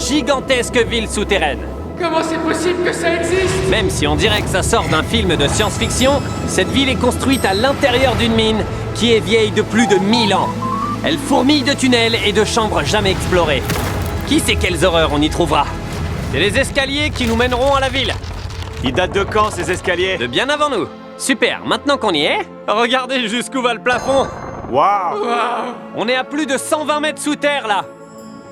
gigantesque ville souterraine. Comment c'est possible que ça existe? Même si on dirait que ça sort d'un film de science-fiction, cette ville est construite à l'intérieur d'une mine qui est vieille de plus de 1000 ans. Elle fourmille de tunnels et de chambres jamais explorées. Qui sait quelles horreurs on y trouvera? C'est les escaliers qui nous mèneront à la ville. Ils datent de quand, ces escaliers? De bien avant nous. Super, maintenant qu'on y est, regardez jusqu'où va le plafond. Waouh! On est à plus de 120 mètres sous terre, là.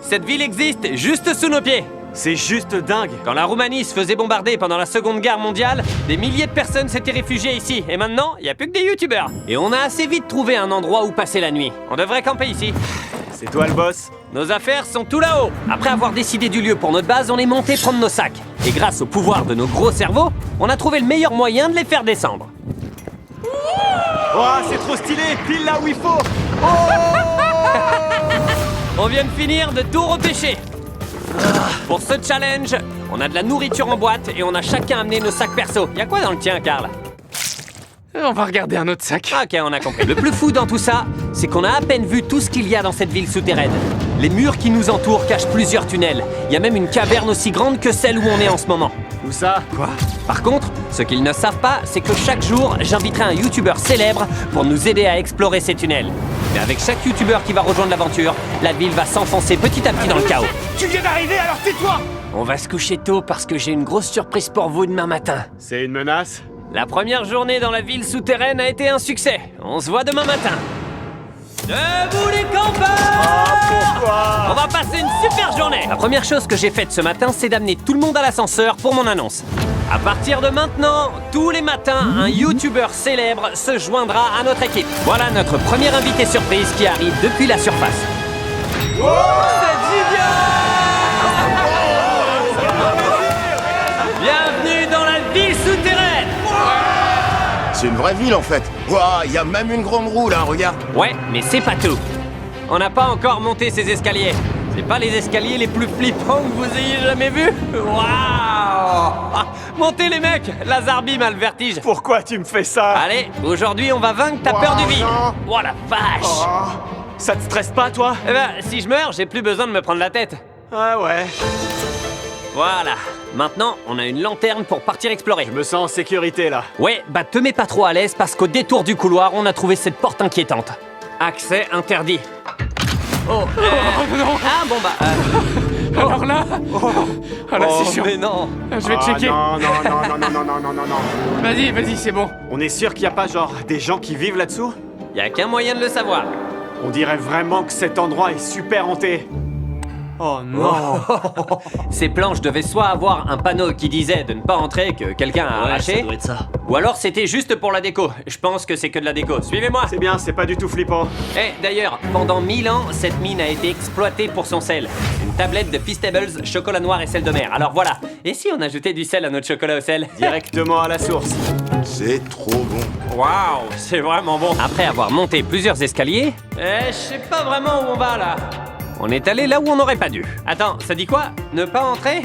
Cette ville existe juste sous nos pieds. C'est juste dingue! Quand la Roumanie se faisait bombarder pendant la Seconde Guerre mondiale, des milliers de personnes s'étaient réfugiées ici. Et maintenant, il n'y a plus que des youtubeurs. Et on a assez vite trouvé un endroit où passer la nuit. On devrait camper ici. C'est toi le boss? Nos affaires sont tout là-haut. Après avoir décidé du lieu pour notre base, on est monté prendre nos sacs. Et grâce au pouvoir de nos gros cerveaux, on a trouvé le meilleur moyen de les faire descendre. Oh, c'est trop stylé! Pile là où il faut! On vient de finir de tout repêcher. Pour ce challenge, on a de la nourriture en boîte et on a chacun amené nos sacs perso. Y'a quoi dans le tien, Karl? On va regarder un autre sac. Ok, on a compris. Le plus fou dans tout ça, c'est qu'on a à peine vu tout ce qu'il y a dans cette ville souterraine. Les murs qui nous entourent cachent plusieurs tunnels. Il y a même une caverne aussi grande que celle où on est en ce moment. Où ça? Quoi? Par contre, ce qu'ils ne savent pas, c'est que chaque jour, j'inviterai un youtubeur célèbre pour nous aider à explorer ces tunnels. Mais avec chaque youtubeur qui va rejoindre l'aventure, la ville va s'enfoncer petit à petit dans le chaos. Tu viens d'arriver, alors tais-toi! On va se coucher tôt parce que j'ai une grosse surprise pour vous demain matin. C'est une menace? La première journée dans la ville souterraine a été un succès. On se voit demain matin. Debout les campeurs! Pourquoi? On va passer une super journée. La première chose que j'ai faite ce matin, c'est d'amener tout le monde à l'ascenseur pour mon annonce. À partir de maintenant, tous les matins, un youtubeur célèbre se joindra à notre équipe. Voilà notre premier invité surprise qui arrive depuis la surface. Bienvenue dans la ville souterraine! C'est une vraie ville en fait. Waouh, il y a même une grande roue là, regarde. Ouais, mais c'est pas tout. On n'a pas encore monté ces escaliers. C'est pas les escaliers les plus flippants que vous ayez jamais vus. Waouh! Ah, montez les mecs! Lazarbi m'a le vertige. Pourquoi tu me fais ça? Allez, aujourd'hui on va vaincre ta peur du vide. non. Oh la vache! Ça te stresse pas, toi? Eh ben, si je meurs, j'ai plus besoin de me prendre la tête. Ah ouais. Voilà. Maintenant, on a une lanterne pour partir explorer. Je me sens en sécurité, là. Ouais, bah te mets pas trop à l'aise parce qu'au détour du couloir, on a trouvé cette porte inquiétante. Accès interdit. Oh, non. Ah bon bah... Alors là... Ah là, c'est chiant. mais non. Je vais checker. Non, non, non, non, non, non, non, non, non, non. Vas-y, c'est bon. On est sûr qu'il n'y a pas, genre, des gens qui vivent là-dessous? Y a qu'un moyen de le savoir. On dirait vraiment que cet endroit est super hanté. Oh non. Ces planches devaient soit avoir un panneau qui disait de ne pas entrer, que quelqu'un a arraché, ça doit être ça. ou alors c'était juste pour la déco. Je pense que c'est que de la déco. Suivez-moi. C'est bien, c'est pas du tout flippant. Eh, d'ailleurs, pendant 1000 ans, cette mine a été exploitée pour son sel. Une tablette de Feastables, chocolat noir et sel de mer. Alors voilà. Et si on ajoutait du sel à notre chocolat au sel? Directement à la source. C'est trop bon. Waouh, c'est vraiment bon. Après avoir monté plusieurs escaliers, je sais pas vraiment où on va là. On est allé là où on n'aurait pas dû. Attends, ça dit quoi? Ne pas entrer?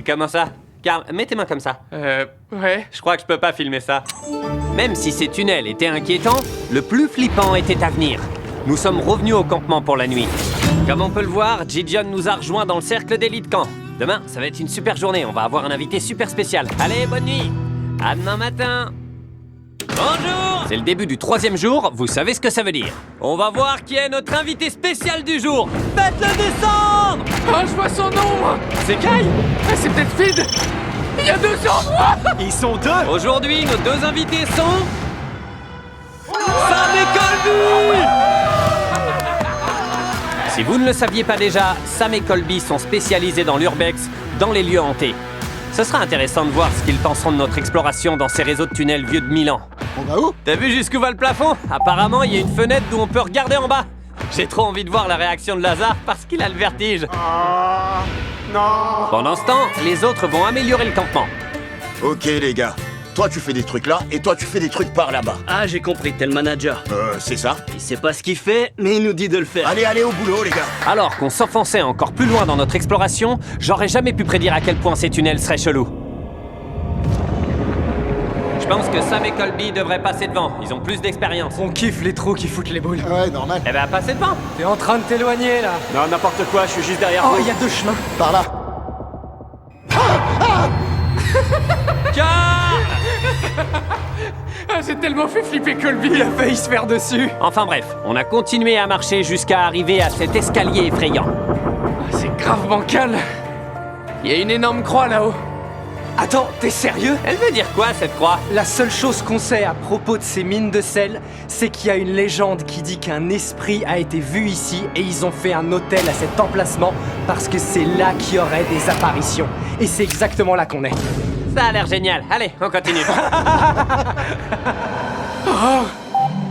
Comment ça? Karl, mets tes mains comme ça. Ouais. Je crois que je peux pas filmer ça. Même si ces tunnels étaient inquiétants, le plus flippant était à venir. Nous sommes revenus au campement pour la nuit. Comme on peut le voir, Gideon nous a rejoints dans le cercle d'élite camp. Demain, ça va être une super journée. On va avoir un invité super spécial. Allez, bonne nuit. À demain matin. Bonjour! C'est le début du 3e jour, vous savez ce que ça veut dire. On va voir qui est notre invité spécial du jour. Faites-le descendre! Ah, je vois son nom. C'est Kai! Ah, c'est peut-être vide. Il y a 2 ans. Ils sont deux! Aujourd'hui, nos deux invités sont... Sam et Colby! Si vous ne le saviez pas déjà, Sam et Colby sont spécialisés dans l'urbex, dans les lieux hantés. Ce sera intéressant de voir ce qu'ils penseront de notre exploration dans ces réseaux de tunnels vieux de 1000 ans. On va où? T'as vu jusqu'où va le plafond? Apparemment, il y a une fenêtre d'où on peut regarder en bas. J'ai trop envie de voir la réaction de Lazare parce qu'il a le vertige. Ah non. Pendant ce temps, les autres vont améliorer le campement. Ok les gars. Toi tu fais des trucs là et toi tu fais des trucs par là-bas. Ah, j'ai compris, t'es le manager. C'est ça? Il sait pas ce qu'il fait, mais il nous dit de le faire. Allez, allez au boulot les gars. Alors qu'on s'enfonçait encore plus loin dans notre exploration, j'aurais jamais pu prédire à quel point ces tunnels seraient chelous. Je pense que Sam et Colby devraient passer devant, ils ont plus d'expérience. On kiffe les trous qui foutent les boules. Ouais, normal. Eh ben, passez devant. T'es en train de t'éloigner là. Non, n'importe quoi, je suis juste derrière Oh, vous. il y a 2 chemins. Par là. Karl! Ah, j'ai tellement fait flipper Colby. Il a failli se faire dessus. Enfin bref, on a continué à marcher jusqu'à arriver à cet escalier effrayant. Ah, c'est grave bancal. Il y a une énorme croix là-haut. Attends, t'es sérieux? Elle veut dire quoi, cette croix? La seule chose qu'on sait à propos de ces mines de sel, c'est qu'il y a une légende qui dit qu'un esprit a été vu ici et ils ont fait un hôtel à cet emplacement parce que c'est là qu'il y aurait des apparitions. Et c'est exactement là qu'on est. Ça a l'air génial. Allez, on continue. Oh,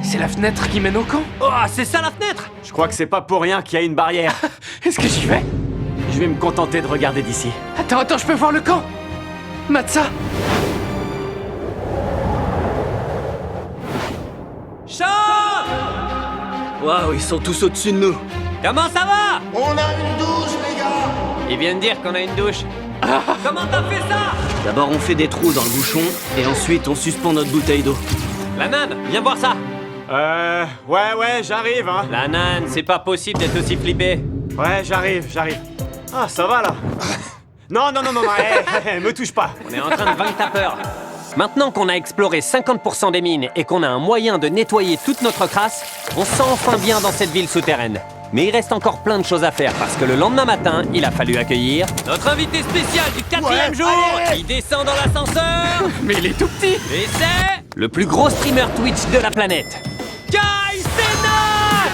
c'est la fenêtre qui mène au camp. Oh, c'est ça la fenêtre! Je crois que c'est pas pour rien qu'il y a une barrière. Est-ce que j'y vais? Je vais me contenter de regarder d'ici. Attends, je peux voir le camp. Matza. Sean! Waouh, ils sont tous au-dessus de nous. Comment ça va? On a une douche, les gars! Il vient de dire qu'on a une douche. Comment t'as fait ça? D'abord, on fait des trous dans le bouchon, et ensuite, on suspend notre bouteille d'eau. La nane, viens voir ça. Ouais, j'arrive, hein. La nane, c'est pas possible d'être aussi flippé. Ouais, j'arrive. Ah, ça va, là. Non, me touche pas. On est en train de vaincre ta peur. Maintenant qu'on a exploré 50% des mines et qu'on a un moyen de nettoyer toute notre crasse, on se sent enfin bien dans cette ville souterraine. Mais il reste encore plein de choses à faire parce que le lendemain matin, il a fallu accueillir notre invité spécial du 4e jour. Il descend dans l'ascenseur Mais il est tout petit. et c'est le plus gros streamer Twitch de la planète. Kai Cenat!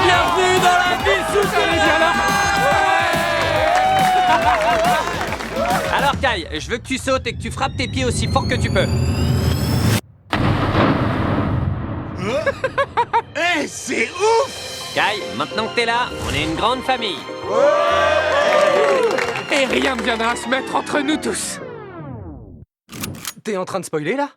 Bienvenue dans la ville souterraine. Alors Kai, je veux que tu sautes et que tu frappes tes pieds aussi fort que tu peux. Eh, c'est ouf! Kai, maintenant que t'es là, on est une grande famille. Et rien ne viendra se mettre entre nous tous. T'es en train de spoiler, là?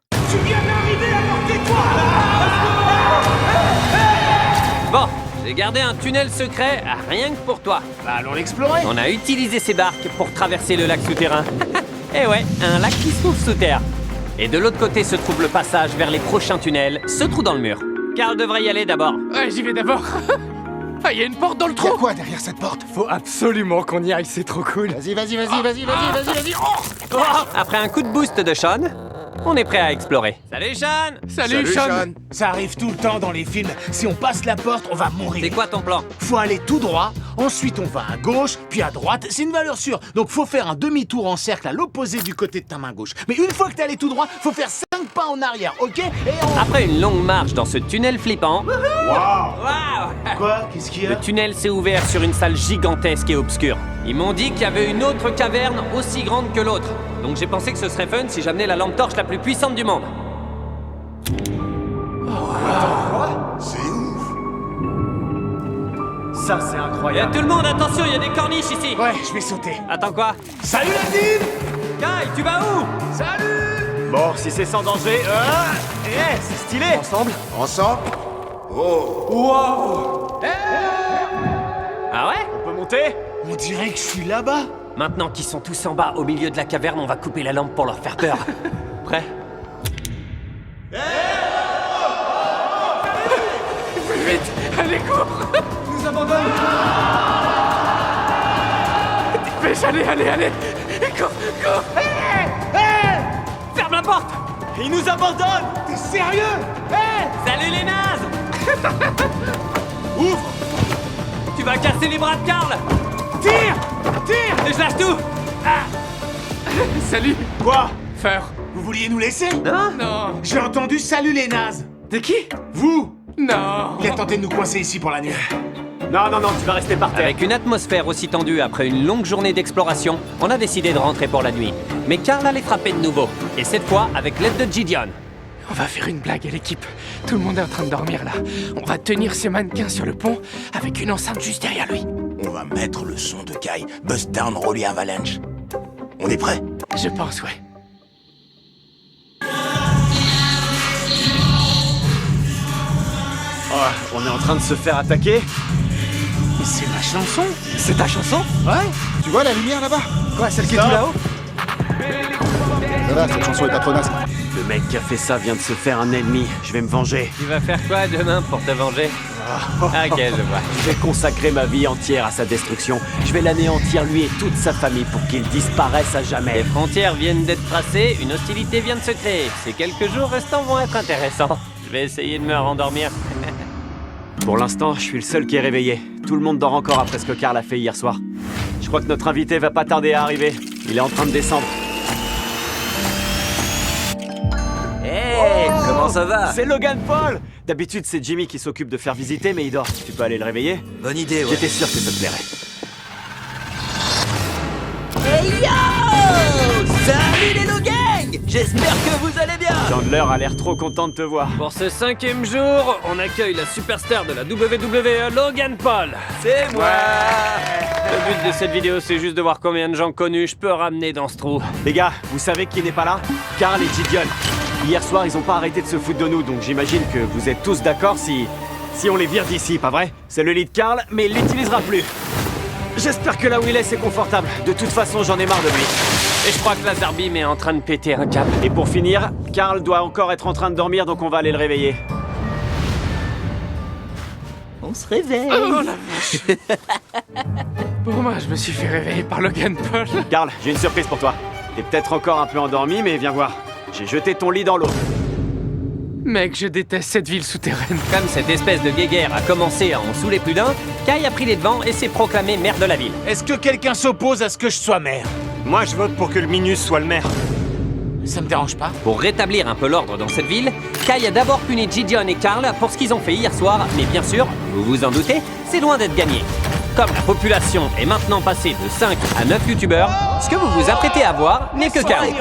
Bon, j'ai gardé un tunnel secret rien que pour toi. Bah, allons l'explorer! On a utilisé ces barques pour traverser le lac souterrain. Et ouais, un lac qui se trouve sous terre. Et de l'autre côté se trouve le passage vers les prochains tunnels, ce trou dans le mur. Karl devrait y aller d'abord. Ouais, j'y vais d'abord. Ah, il y a une porte dans le Y'a trou. quoi derrière cette porte? Faut absolument qu'on y aille, c'est trop cool. Vas-y! Oh! Après un coup de boost de Sean, on est prêt à explorer. Salut Sean! Salut, Sean. Ça arrive tout le temps dans les films. Si on passe la porte, on va mourir. C'est quoi ton plan? Faut aller tout droit, ensuite on va à gauche, puis à droite. C'est une valeur sûre. Donc faut faire un demi-tour en cercle à l'opposé du côté de ta main gauche. Mais une fois que t'es allé tout droit, faut faire 5 pas en arrière, ok? Et on... Après une longue marche dans ce tunnel flippant... Waouh! Quoi? Qu'est-ce qu'il y Le a? tunnel s'est ouvert sur une salle gigantesque et obscure. Ils m'ont dit qu'il y avait une autre caverne aussi grande que l'autre. Donc j'ai pensé que ce serait fun si j'amenais la lampe torche la plus puissante du monde. C'est ouf! Ça, c'est Et incroyable. tout le monde, attention, il y a des corniches ici. Ouais, je vais sauter. Attends quoi? Salut la team! Kai, tu vas où? Salut! Bon, si c'est sans danger... c'est stylé. Ensemble? Ensemble? Oh! Wow! Ah ouais? On peut monter? On dirait que je suis là-bas. Maintenant qu'ils sont tous en bas, au milieu de la caverne, on va couper la lampe pour leur faire peur. Prêt? Vite, allez, cours. Nous abandonne. Dépêche, allez. Cours. Ferme la porte! Il nous abandonne. T'es sérieux? Salut les nazes! Ouvre! Tu vas casser les bras de Karl! Tire! Et je lâche tout! Salut. Quoi? Feur. Vous vouliez nous laisser? Non. J'ai entendu salut les nazes. T'es qui? Vous! Non. Il a tenté de nous coincer ici pour la nuit. Non, tu vas rester par terre. Avec une atmosphère aussi tendue après une longue journée d'exploration, on a décidé de rentrer pour la nuit. Mais Karl allait frapper de nouveau. Et cette fois, avec l'aide de Gideon. On va faire une blague à l'équipe. Tout le monde est en train de dormir là. On va tenir ce mannequin sur le pont avec une enceinte juste derrière lui. On va mettre le son de Kai, Bust Down, Rolly Avalanche. On est prêt? Je pense, ouais. Oh, on est en train de se faire attaquer. Mais c'est ma chanson. C'est ta chanson? Ouais. Tu vois la lumière là-bas? Quoi, celle qui est tout là-haut? Ça va, cette chanson est pas trop naze. Le mec qui a fait ça vient de se faire un ennemi. Je vais me venger. Tu vas faire quoi demain pour te venger? Ok, je vois. Je vais consacrer ma vie entière à sa destruction. Je vais l'anéantir lui et toute sa famille pour qu'il disparaisse à Les jamais. frontières viennent d'être tracées, une hostilité vient de se créer. Ces quelques jours restants vont être intéressants. Je vais essayer de me rendormir. Pour l'instant, je suis le seul qui est réveillé. Tout le monde dort encore après ce que Karl a fait hier soir. Je crois que notre invité va pas tarder à arriver. Il est en train de descendre. Hey, comment ça va? C'est Logan Paul! D'habitude, c'est Jimmy qui s'occupe de faire visiter, mais il dort. Tu peux aller le réveiller? Bonne idée, ouais. J'étais sûr que ça te plairait. Hey yo! Salut les Logang! J'espère que vous allez bien! Chandler a l'air trop content de te voir. Pour ce 5e jour, on accueille la superstar de la WWE, Logan Paul. C'est moi! Le but de cette vidéo, c'est juste de voir combien de gens connus je peux ramener dans ce trou. Les gars, vous savez qui n'est pas là? Karl et Gideon. Hier soir, ils ont pas arrêté de se foutre de nous, donc j'imagine que vous êtes tous d'accord si on les vire d'ici, pas vrai? C'est le lit de Karl, mais il l'utilisera plus. J'espère que là où il est, c'est confortable. De toute façon, j'en ai marre de lui. Et je crois que Laser Beam est en train de péter un câble. Et pour finir, Karl doit encore être en train de dormir, donc on va aller le réveiller. On se réveille! Oh la vache. Pour moi, je me suis fait réveiller par Logan Paul. Karl, j'ai une surprise pour toi. T'es peut-être encore un peu endormi, mais viens voir. J'ai jeté ton lit dans l'eau. Mec, je déteste cette ville souterraine. Comme cette espèce de guéguerre a commencé à en saouler plus d'un, Kai a pris les devants et s'est proclamé maire de la ville. Est-ce que quelqu'un s'oppose à ce que je sois maire? Moi, je vote pour que le Minus soit le maire. Ça me dérange pas. Pour rétablir un peu l'ordre dans cette ville, Kai a d'abord puni Gideon et Karl pour ce qu'ils ont fait hier soir, mais bien sûr, vous vous en doutez, c'est loin d'être gagné. Comme la population est maintenant passée de 5 à 9 youtubeurs, ce que vous vous apprêtez à voir n'est que chaos.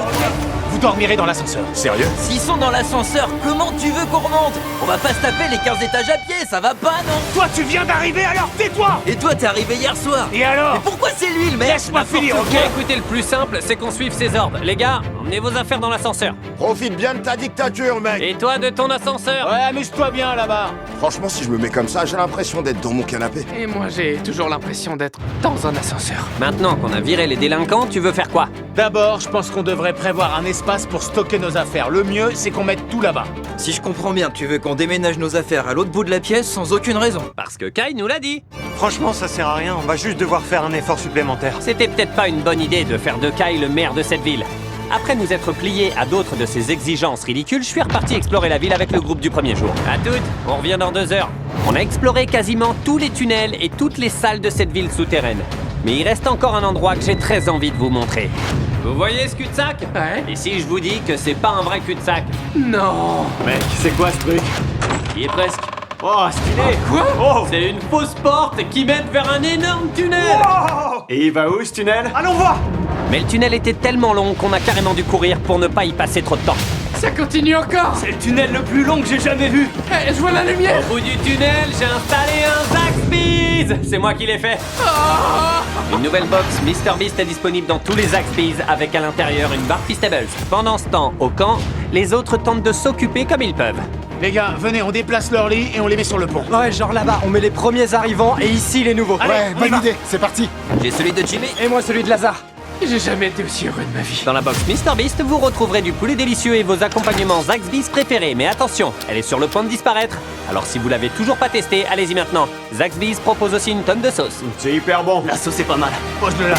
Vous dormirez dans l'ascenseur. Sérieux? S'ils sont dans l'ascenseur, comment tu veux qu'on remonte? On va pas se taper les 15 étages à pied, ça va pas, non? Toi, tu viens d'arriver, alors tais-toi! Et toi, t'es arrivé hier soir. Et alors? Mais pourquoi c'est lui le mec? Laisse-moi finir, ok? Écoutez, le plus simple, c'est qu'on suive ses ordres. Les gars, emmenez vos affaires dans l'ascenseur. Profite bien de ta dictature, mec! Et toi de ton ascenseur. Ouais, amuse-toi bien là-bas. Franchement, si je me mets comme ça, j'ai l'impression d'être dans mon canapé. Et moi, j'ai toujours l'impression d'être dans un ascenseur. Maintenant qu'on a viré les délinquants, tu veux faire quoi? D'abord, je pense qu'on devrait prévoir un espace pour stocker nos affaires. Le mieux, c'est qu'on mette tout là-bas. Si je comprends bien, tu veux qu'on déménage nos affaires à l'autre bout de la pièce sans aucune raison. Parce que Kai nous l'a dit. Franchement, ça sert à rien, on va juste devoir faire un effort supplémentaire. C'était peut-être pas une bonne idée de faire de Kai le maire de cette ville. Après nous être pliés à d'autres de ces exigences ridicules, je suis reparti explorer la ville avec le groupe du premier jour. À toutes, on revient dans 2 heures. On a exploré quasiment tous les tunnels et toutes les salles de cette ville souterraine. Mais il reste encore un endroit que j'ai très envie de vous montrer. Vous voyez ce cul-de-sac? Ouais. Et si je vous dis que c'est pas un vrai cul-de-sac? Non. Mec, c'est quoi ce truc? Il est presque. Oh, stylé! Quoi? Oh! C'est une fausse porte qui mène vers un énorme tunnel! Et il va où ce tunnel? Allons voir! Mais le tunnel était tellement long qu'on a carrément dû courir pour ne pas y passer trop de temps. Ça continue encore. C'est le tunnel le plus long que j'ai jamais vu! Eh, je vois la lumière. Au bout du tunnel, j'ai installé un Zaxby's! C'est moi qui l'ai fait! Une nouvelle box MrBeast est disponible dans tous les Zaxby's avec à l'intérieur une barre Feastables. Pendant ce temps, au camp, les autres tentent de s'occuper comme ils peuvent. Les gars, venez, on déplace leur lit et on les met sur le pont. Ouais, genre là-bas, on met les premiers arrivants et ici les nouveaux. Ouais, bonne idée, c'est parti. J'ai celui de Jimmy. Et moi celui de Lazare. J'ai jamais été aussi heureux de ma vie. Dans la box MrBeast, vous retrouverez du poulet délicieux et vos accompagnements Zaxby's préférés. Mais attention, elle est sur le point de disparaître. Alors si vous l'avez toujours pas testé, allez-y maintenant. Zaxby's propose aussi une tonne de sauce. C'est hyper bon! La sauce est pas mal. Pose-le là.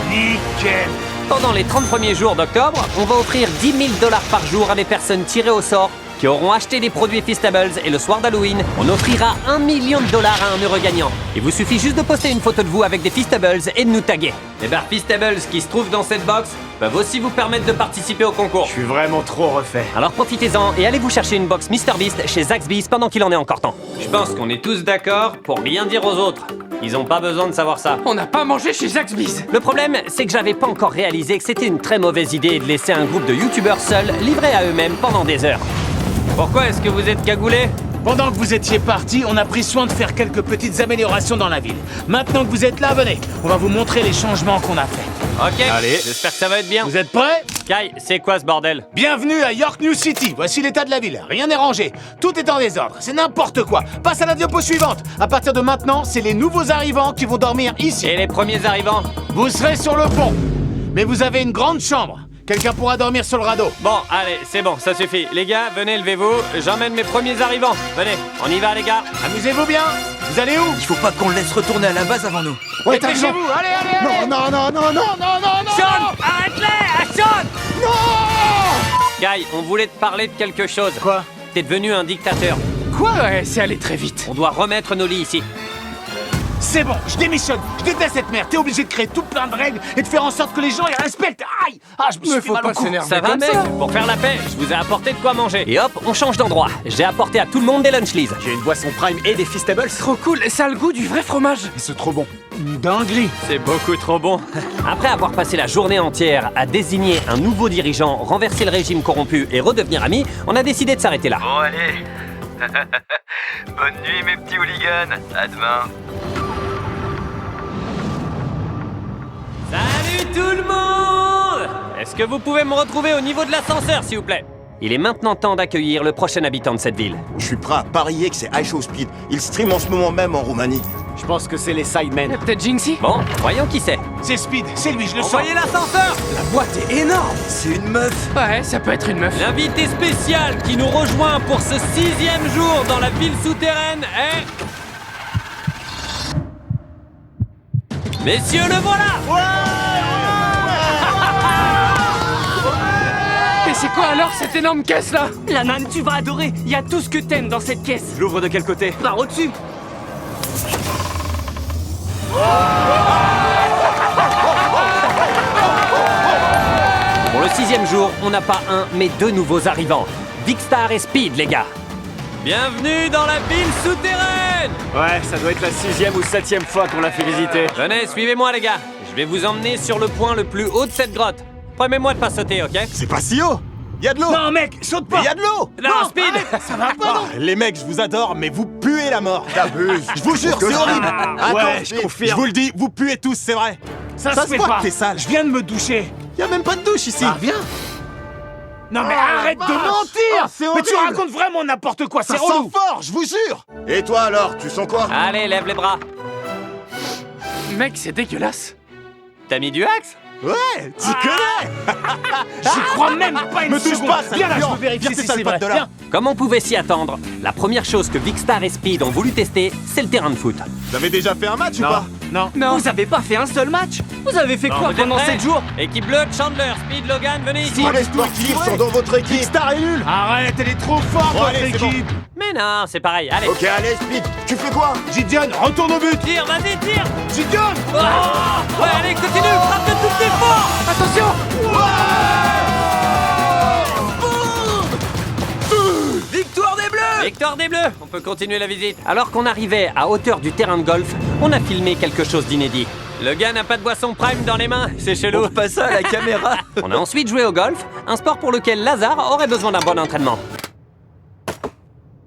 Nickel. Pendant les 30 premiers jours d'octobre, on va offrir 10 000 $ par jour à des personnes tirées au sort qui auront acheté des produits Feastables et le soir d'Halloween, on offrira $1 million à un heureux gagnant. Il vous suffit juste de poster une photo de vous avec des Feastables et de nous taguer. Les barres Feastables qui se trouvent dans cette box peuvent aussi vous permettre de participer au concours. Je suis vraiment trop refait. Alors profitez-en et allez vous chercher une box MrBeast chez Zaxby's pendant qu'il en est encore temps. Je pense qu'on est tous d'accord pour rien dire aux autres. Ils ont pas besoin de savoir ça. On n'a pas mangé chez Zaxby's. Le problème, c'est que j'avais pas encore réalisé que c'était une très mauvaise idée de laisser un groupe de youtubeurs seuls livrés à eux-mêmes pendant des heures. Pourquoi est-ce que vous êtes cagoulés? Pendant que vous étiez partis, on a pris soin de faire quelques petites améliorations dans la ville. Maintenant que vous êtes là, venez, on va vous montrer les changements qu'on a fait. Ok, Allez. j'espère que ça va être bien. Vous êtes prêts? Kai, c'est quoi ce bordel? Bienvenue à York New City. Voici l'état de la ville. Rien n'est rangé. Tout est en désordre. C'est n'importe quoi. Passe à la diapo suivante. À partir de maintenant, c'est les nouveaux arrivants qui vont dormir ici. Et les premiers arrivants? Vous serez sur le pont. Mais vous avez une grande chambre Quelqu'un pourra dormir sur le radeau. Bon, allez, c'est bon, ça suffit. Les gars, venez, levez-vous. J'emmène mes premiers arrivants. Venez, on y va, les gars. Amusez-vous bien. Vous allez où? Il faut pas qu'on le laisse retourner à la base avant nous. Ouais, dépêchez-vous. Allez, allez, allez. Non, non, non, non, non, non, non, non. Sean, arrête-les, Sean! Non. Guy, on voulait te parler de quelque chose. Quoi? T'es devenu un dictateur. Quoi? Ouais, c'est allé très vite. On doit remettre nos lits ici. C'est bon, je démissionne. Je déteste cette merde. T'es obligé de créer tout plein de règles et de faire en sorte que les gens les respectent. Aïe! Ah, je me suis fait mal au cou. Ça va, mec? Pour faire la paix, je vous ai apporté de quoi manger. Et hop, on change d'endroit. J'ai apporté à tout le monde des Lunchleys. J'ai une boisson prime et des Feastables. Trop cool, ça a le goût du vrai fromage. C'est trop bon. Une dinguerie. C'est beaucoup trop bon. Après avoir passé la journée entière à désigner un nouveau dirigeant, renverser le régime corrompu et redevenir amis, on a décidé de s'arrêter là. Bon, allez. Bonne nuit, mes petits hooligans. À demain. Salut tout le monde! Est-ce que vous pouvez me retrouver au niveau de l'ascenseur, s'il vous plaît? Il est maintenant temps d'accueillir le prochain habitant de cette ville. Je suis prêt à parier que c'est iShowSpeed. Il stream en ce moment même en Roumanie. Je pense que c'est les Sidemen. Peut-être Jinxie? Bon, voyons qui c'est. C'est Speed, c'est lui, je le sens. Envoyez l'ascenseur! La boîte est énorme. C'est une meuf. Ouais, ça peut être une meuf. L'invité spécial qui nous rejoint pour ce 6e jour dans la ville souterraine est... Messieurs, le voilà! Mais c'est quoi alors cette énorme caisse là? La nane, tu vas adorer. Il y a tout ce que t'aimes dans cette caisse. Je l'ouvre de quel côté? Par au-dessus. Pour le 6e jour, on n'a pas un, mais 2 nouveaux arrivants. Vicstar et Speed, les gars. Bienvenue dans la ville souterraine! Ouais, ça doit être la 6e ou 7e fois qu'on l'a fait visiter. Venez, suivez-moi, les gars. Je vais vous emmener sur le point le plus haut de cette grotte. Promets-moi de pas sauter, ok? C'est pas si haut. Y a de l'eau. Non, mec, saute pas. Y a de l'eau. Non, Speed! Ça va pas, non? Les mecs, je vous adore, mais vous puez la mort. T'abuses. Je vous jure, c'est horrible. Attends, Ouais, je Speed. confirme. Je vous le dis, vous puez tous, c'est vrai. Ça Ça se se fait voit pas. que t'es sale. Je viens de me doucher. Y a même pas de douche ici. Viens. Non mais arrête de vache. mentir. Ah, c'est Mais tu horrible. racontes vraiment n'importe quoi, c'est Ça sent relou. fort, je vous jure. Et toi alors, tu sens quoi? Allez, lève les bras. Mec, c'est dégueulasse. T'as mis du axe? Ouais, tu connais. J'y crois même pas une Me touche seconde. pas, sale Viens là, je puant. veux vérifier Viens, si tes c'est sales vrai. pattes de là. Viens. Comme on pouvait s'y attendre, la première chose que Vicstar et Speed ont voulu tester, c'est le terrain de foot. Vous avez déjà fait un match ou pas? Non. Non. Vous avez pas fait un seul match? Vous avez fait quoi Vous êtes pendant prêts? 7 jours? Équipe bleue, Chandler, Speed, Logan, venez ici. Tous les sportifs sont dans votre équipe. Star est nul. Arrête, elle est trop forte Bon, votre allez, c'est bon. équipe. Mais non, c'est pareil, allez. Ok, allez, Speed. Tu fais quoi? Gideon, retourne au but. Tire, vas-y, tire. Gideon. Ouais, allez, continue, frappe de toutes tes forces. Attention! Victoire des Bleus. Victoire des Bleus. On peut continuer la visite. Alors qu'on arrivait à hauteur du terrain de golf, on a filmé quelque chose d'inédit. Le gars n'a pas de boisson prime dans les mains, c'est chelou. On passe ça à la caméra. On a ensuite joué au golf, un sport pour lequel Lazare aurait besoin d'un bon entraînement.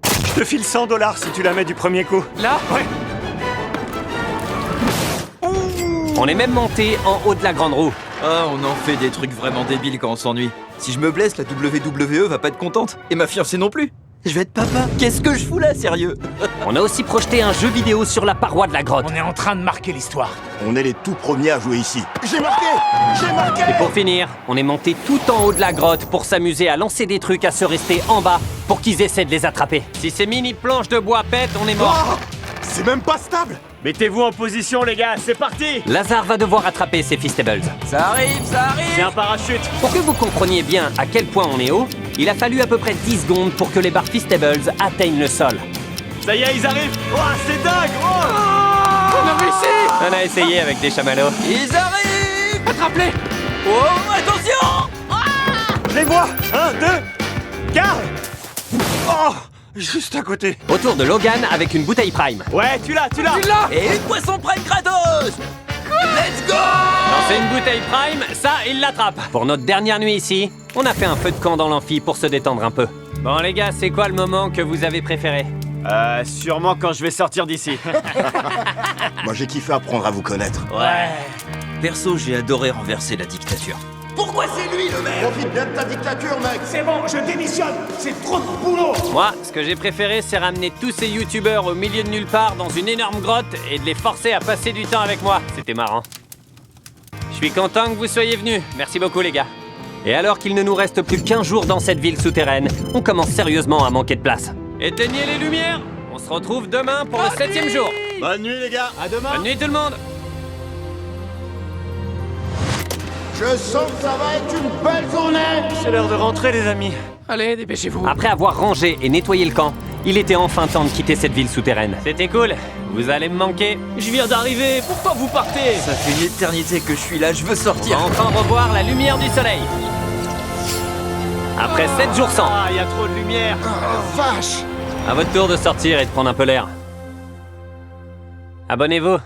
Je te file $100 si tu la mets du premier coup. Là? Ouais. On est même monté en haut de la grande roue. Ah, on en fait des trucs vraiment débiles quand on s'ennuie. Si je me blesse, la WWE va pas être contente. Et ma fiancée non plus. Je vais être papa. Qu'est-ce que je fous là, sérieux? On a aussi projeté un jeu vidéo sur la paroi de la grotte. On est en train de marquer l'histoire. On est les tout premiers à jouer ici. J'ai marqué. J'ai marqué. Et pour finir, on est monté tout en haut de la grotte pour s'amuser à lancer des trucs à se rester en bas pour qu'ils essaient de les attraper. Si ces mini planches de bois pètent, on est mort. Oh, c'est même pas stable. Mettez-vous en position, les gars, c'est parti. Lazare va devoir attraper ses Feastables. Ça arrive, ça C'est arrive. un parachute. Pour que vous compreniez bien à quel point on est haut, il a fallu à peu près 10 secondes pour que les barres Feastables atteignent le sol. Ça y est, ils arrivent. Oh, c'est dingue. Oh. On a réussi! On a essayé avec des chamallows. Ils arrivent. Attrape-les! Oh, attention. Je les vois. 1, 2, Carl. Oh, juste à côté. Autour de Logan avec une bouteille Prime. Ouais, tu l'as. Tu l'as! Et une poisson prime Kratos. Let's go. Quand c'est une bouteille Prime, ça, il l'attrape. Pour notre dernière nuit ici, on a fait un feu de camp dans l'amphi pour se détendre un peu. Bon les gars, c'est quoi le moment que vous avez préféré? Sûrement quand je vais sortir d'ici. Moi, j'ai kiffé apprendre à vous connaître. Perso, j'ai adoré renverser la dictature. Pourquoi c'est lui le maire? Profite bien de ta dictature, mec. C'est bon, je démissionne. C'est trop de boulot. Moi, ce que j'ai préféré, c'est ramener tous ces youtubeurs au milieu de nulle part dans une énorme grotte et de les forcer à passer du temps avec moi. C'était marrant. Je suis content que vous soyez venus. Merci beaucoup les gars. Et alors qu'il ne nous reste plus qu'un jour dans cette ville souterraine, on commence sérieusement à manquer de place. Éteignez les lumières. On se retrouve demain pour le 7e jour. Bonne nuit, les gars. À demain. Bonne nuit tout le monde. Je sens que ça va être une belle journée. C'est l'heure de rentrer, les amis. Allez, dépêchez-vous. Après avoir rangé et nettoyé le camp, il était enfin temps de quitter cette ville souterraine. C'était cool. Vous allez me manquer. Je viens d'arriver, pourquoi vous partez? Ça fait une éternité que je suis là, je veux On sortir. va enfin revoir la lumière du soleil. Après 7 jours sans, Ah, il y a trop de lumière. Vache. à votre tour de sortir et de prendre un peu l'air. Abonnez-vous,